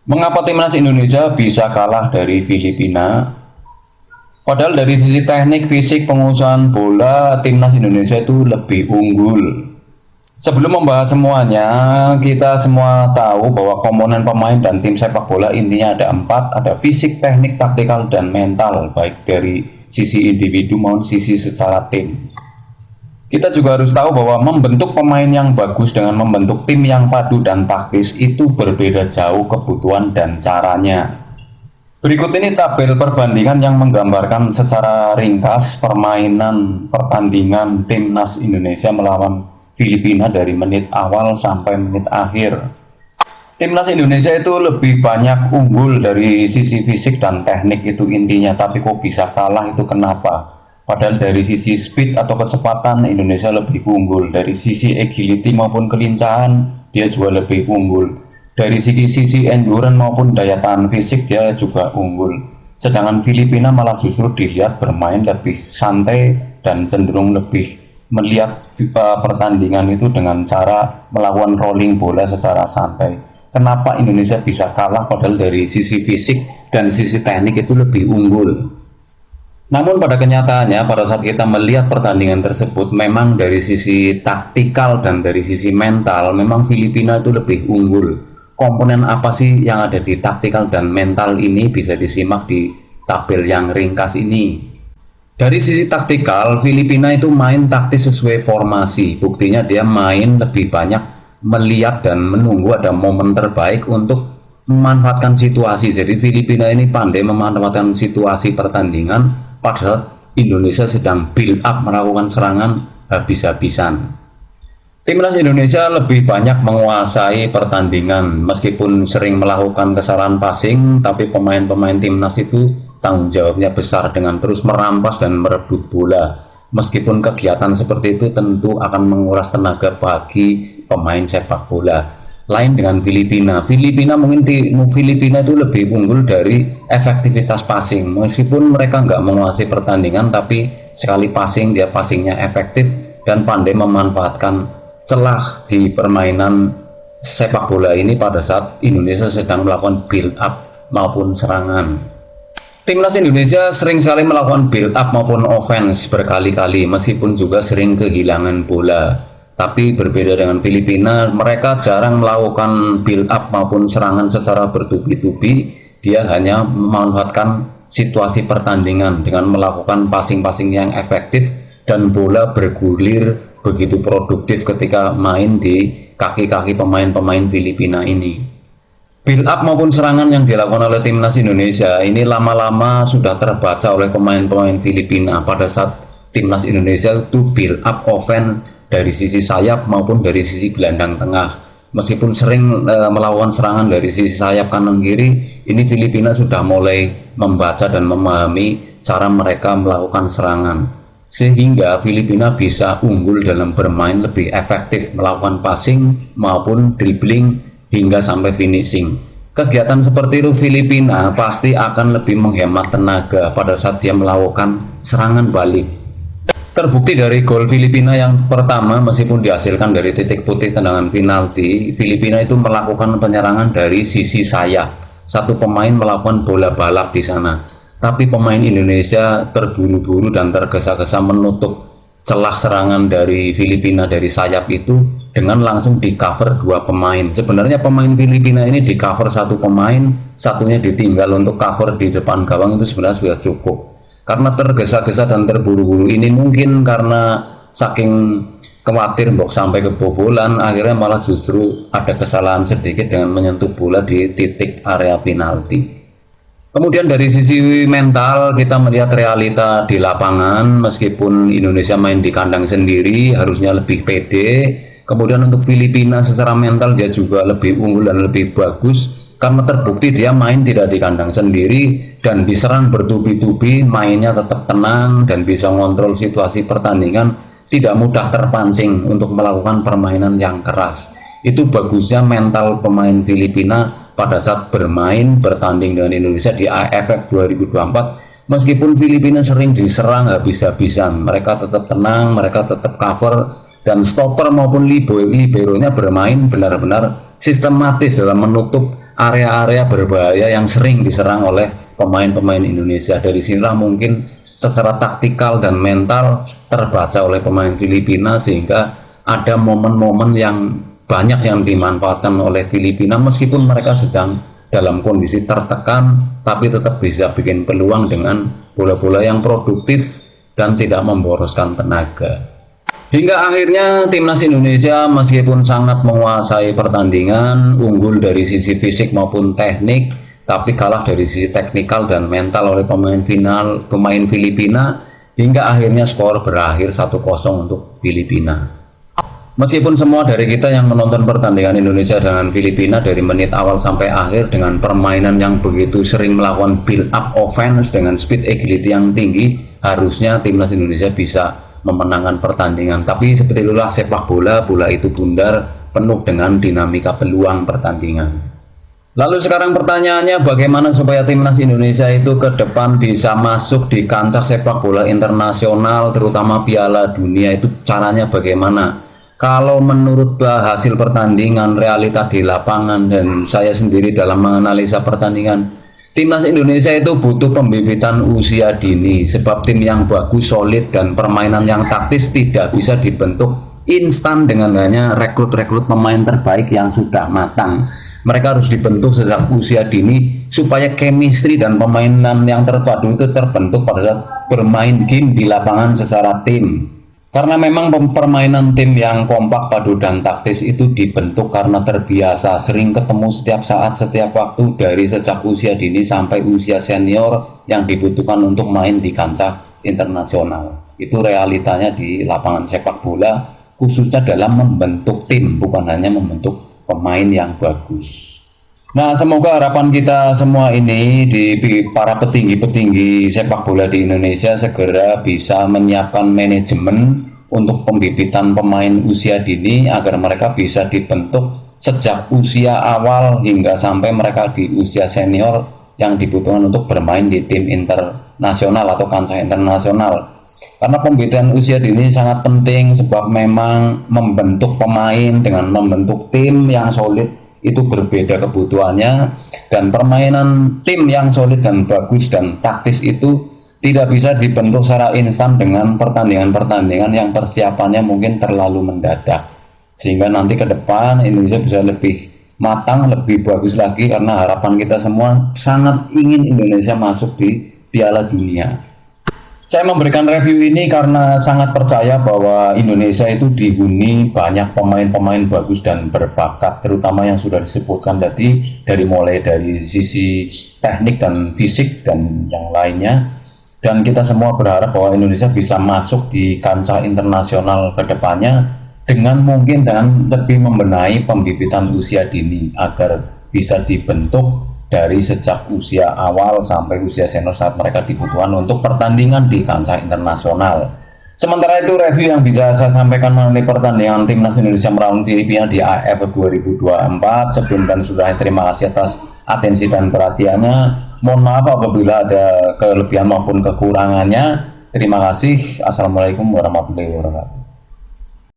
Mengapa timnas Indonesia bisa kalah dari Filipina? Padahal dari sisi teknik, fisik, penguasaan bola, timnas Indonesia itu lebih unggul. Sebelum membahas semuanya, kita semua tahu bahwa komponen pemain dan tim sepak bola intinya ada empat, ada fisik, teknik, taktikal, dan mental, baik dari sisi individu maupun sisi secara tim. Kita juga harus tahu bahwa membentuk pemain yang bagus dengan membentuk tim yang padu dan taktis itu berbeda jauh kebutuhan dan caranya. Berikut ini tabel perbandingan yang menggambarkan secara ringkas permainan pertandingan timnas Indonesia melawan Filipina dari menit awal sampai menit akhir. Timnas Indonesia itu lebih banyak unggul dari sisi fisik dan teknik itu intinya, tapi kok bisa kalah itu kenapa? Padahal dari sisi speed atau kecepatan Indonesia lebih unggul, dari sisi agility maupun kelincahan dia juga lebih unggul. Dari sisi endurance maupun daya tahan fisik dia juga unggul. Sedangkan Filipina malah justru dilihat bermain lebih santai dan cenderung lebih melihat pertandingan itu dengan cara melakukan rolling bola secara santai. Kenapa Indonesia bisa kalah padahal dari sisi fisik dan sisi teknik itu lebih unggul? Namun pada kenyataannya pada saat kita melihat pertandingan tersebut memang dari sisi taktikal dan dari sisi mental memang Filipina itu lebih unggul. Komponen apa sih yang ada di taktikal dan mental ini bisa disimak di tabel yang ringkas ini. Dari sisi taktikal, Filipina itu main taktis sesuai formasi. Buktinya dia main lebih banyak melihat dan menunggu ada momen terbaik untuk memanfaatkan situasi. Jadi Filipina ini pandai memanfaatkan situasi pertandingan pada saat Indonesia sedang build up melakukan serangan habis-habisan. Timnas Indonesia lebih banyak menguasai pertandingan meskipun sering melakukan kesalahan passing, tapi pemain-pemain timnas itu tanggung jawabnya besar dengan terus merampas dan merebut bola. Meskipun kegiatan seperti itu tentu akan menguras tenaga bagi pemain sepak bola. Lain dengan Filipina. Filipina itu lebih unggul dari efektivitas passing. Meskipun mereka nggak menguasai pertandingan, tapi sekali passing dia passingnya efektif dan pandai memanfaatkan celah di permainan sepak bola ini pada saat Indonesia sedang melakukan build up maupun serangan. Timnas Indonesia sering sekali melakukan build up maupun offense berkali-kali meskipun juga sering kehilangan bola. Tapi berbeda dengan Filipina, mereka jarang melakukan build up maupun serangan secara bertubi-tubi. Dia hanya memanfaatkan situasi pertandingan dengan melakukan passing-passing yang efektif dan bola bergulir begitu produktif ketika main di kaki-kaki pemain-pemain Filipina ini. Build up maupun serangan yang dilakukan oleh timnas Indonesia ini lama-lama sudah terbaca oleh pemain-pemain Filipina pada saat timnas Indonesia itu build up offense dari sisi sayap maupun dari sisi gelandang tengah. Meskipun sering melakukan serangan dari sisi sayap kanan kiri, ini Filipina sudah mulai membaca dan memahami cara mereka melakukan serangan. Sehingga Filipina bisa unggul dalam bermain lebih efektif melakukan passing maupun dribbling hingga sampai finishing. Kegiatan seperti itu Filipina pasti akan lebih menghemat tenaga pada saat dia melakukan serangan balik. Terbukti dari gol Filipina yang pertama meskipun dihasilkan dari titik putih tendangan penalti, Filipina itu melakukan penyerangan dari sisi sayap. Satu pemain melakukan bola balap di sana. Tapi pemain Indonesia terburu-buru dan tergesa-gesa menutup celah serangan dari Filipina dari sayap itu dengan langsung di cover dua pemain. Sebenarnya pemain Filipina ini di cover satu pemain, satunya ditinggal untuk cover di depan gawang itu sebenarnya sudah cukup. Karena tergesa-gesa dan terburu-buru ini mungkin karena saking khawatir sampai kebobolan, akhirnya malah justru ada kesalahan sedikit dengan menyentuh bola di titik area penalti. Kemudian dari sisi mental kita melihat realita di lapangan, meskipun Indonesia main di kandang sendiri harusnya lebih pede. Kemudian untuk Filipina secara mental dia juga lebih unggul dan lebih bagus karena terbukti dia main tidak di kandang sendiri dan diserang bertubi-tubi, mainnya tetap tenang dan bisa mengontrol situasi pertandingan, tidak mudah terpancing untuk melakukan permainan yang keras. Itu bagusnya mental pemain Filipina pada saat bertanding dengan Indonesia di AFF 2024. Meskipun Filipina sering diserang habis-habisan, mereka tetap tenang, mereka tetap cover, dan stopper maupun liberonya bermain benar-benar sistematis dalam menutup area-area berbahaya yang sering diserang oleh pemain-pemain Indonesia. Dari sinilah mungkin secara taktikal dan mental terbaca oleh pemain Filipina, sehingga ada momen-momen yang banyak yang dimanfaatkan oleh Filipina meskipun mereka sedang dalam kondisi tertekan, tapi tetap bisa bikin peluang dengan bola-bola yang produktif dan tidak memboroskan tenaga. Hingga akhirnya timnas Indonesia meskipun sangat menguasai pertandingan, unggul dari sisi fisik maupun teknik, tapi kalah dari sisi teknikal dan mental oleh pemain Filipina, hingga akhirnya skor berakhir 1-0 untuk Filipina. Meskipun semua dari kita yang menonton pertandingan Indonesia dengan Filipina dari menit awal sampai akhir dengan permainan yang begitu sering melakukan build up offense dengan speed agility yang tinggi, harusnya timnas Indonesia bisa memenangkan pertandingan. Tapi seperti itulah sepak bola, bola itu bundar, penuh dengan dinamika peluang pertandingan. Lalu sekarang pertanyaannya, bagaimana supaya timnas Indonesia itu ke depan bisa masuk di kancah sepak bola internasional, terutama Piala Dunia, itu caranya bagaimana? Kalau menurut hasil pertandingan, realita di lapangan, dan saya sendiri dalam menganalisa pertandingan, timnas Indonesia itu butuh pembibitan usia dini, sebab tim yang bagus, solid, dan permainan yang taktis tidak bisa dibentuk instan dengan hanya rekrut-rekrut pemain terbaik yang sudah matang. Mereka harus dibentuk sejak usia dini supaya chemistry dan permainan yang terpadu itu terbentuk pada saat bermain game di lapangan secara tim. Karena memang permainan tim yang kompak, padu, dan taktis itu dibentuk karena terbiasa sering ketemu setiap saat, setiap waktu dari sejak usia dini sampai usia senior yang dibutuhkan untuk main di kancah internasional. Itu realitanya di lapangan sepak bola, khususnya dalam membentuk tim, bukan hanya membentuk pemain yang bagus. Nah, semoga harapan kita semua ini di para petinggi-petinggi sepak bola di Indonesia segera bisa menyiapkan manajemen untuk pembibitan pemain usia dini agar mereka bisa dibentuk sejak usia awal hingga sampai mereka di usia senior yang dibutuhkan untuk bermain di tim internasional atau kancah internasional. Karena pembibitan usia dini sangat penting sebab memang membentuk pemain dengan membentuk tim yang solid itu berbeda kebutuhannya, dan permainan tim yang solid dan bagus dan taktis itu tidak bisa dibentuk secara instan dengan pertandingan-pertandingan yang persiapannya mungkin terlalu mendadak, sehingga nanti ke depan Indonesia bisa lebih matang, lebih bagus lagi, karena harapan kita semua sangat ingin Indonesia masuk di Piala Dunia. Saya memberikan review ini karena sangat percaya bahwa Indonesia itu dihuni banyak pemain-pemain bagus dan berbakat, terutama yang sudah disebutkan tadi, mulai dari sisi teknik dan fisik dan yang lainnya. Dan kita semua berharap bahwa Indonesia bisa masuk di kancah internasional ke depannya dengan mungkin dan lebih membenahi pembibitan usia dini agar bisa dibentuk dari sejak usia awal sampai usia senior saat mereka dibutuhkan untuk pertandingan di kancah internasional. Sementara itu, review yang bisa saya sampaikan mengenai pertandingan timnas Indonesia melawan Filipina di AFF 2024. Sebelum dan sudah, terima kasih atas atensi dan perhatiannya. Mohon maaf apabila ada kelebihan maupun kekurangannya. Terima kasih. Assalamualaikum warahmatullahi wabarakatuh.